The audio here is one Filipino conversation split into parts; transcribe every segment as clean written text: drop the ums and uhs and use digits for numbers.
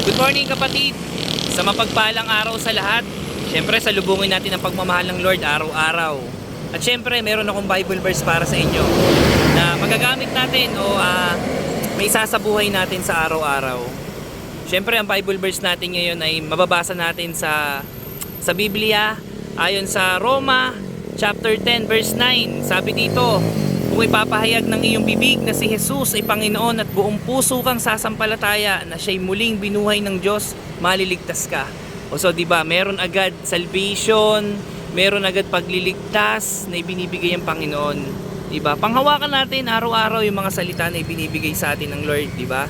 Good morning kapatid! Sa mapagpalang araw sa lahat. Siyempre salubungin natin ang pagmamahal ng Lord araw-araw. At siyempre meron akong Bible verse para sa inyo na magagamit natin o may sasabuhay natin sa araw-araw. Siyempre ang Bible verse natin ngayon ay mababasa natin sa Biblia ayon sa Roma chapter 10 verse 9. Sabi dito, kung ipapahayag ng iyong bibig na si Jesus ay Panginoon at buong puso kang sasampalataya na siya'y muling binuhay ng Diyos, maliligtas ka. O so, diba, meron agad salvation, meron agad pagliligtas na ibinibigay ang Panginoon. Diba? Panghawakan natin araw-araw yung mga salita na ibinibigay sa atin ng Lord, diba?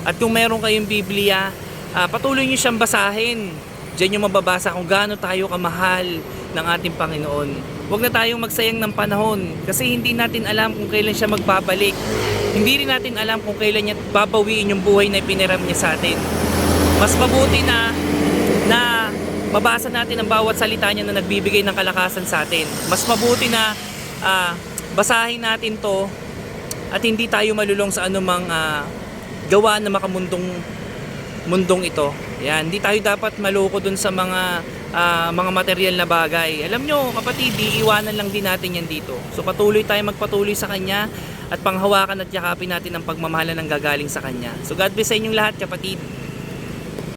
At kung meron kayong Biblia, patuloy nyo siyang basahin. Diyan nyo mababasa kung gaano tayo kamahal ng ating Panginoon. Huwag na tayong magsayang ng panahon kasi hindi natin alam kung kailan siya magbabalik. Hindi rin natin alam kung kailan niya babawiin yung buhay na ipiniram niya sa atin. Mas mabuti na mabasa natin ang bawat salita niya na nagbibigay ng kalakasan sa atin. Mas mabuti na basahin natin to at hindi tayo malulong sa anumang gawa na mundong ito. Yan, hindi tayo dapat maloko dun sa mga material na bagay. Alam nyo kapatid, iiwanan lang din natin yan dito. So patuloy tayo magpatuloy sa Kanya at panghawakan at yakapin natin ang pagmamahala ng gagaling sa Kanya. So God bless sa inyong lahat kapatid.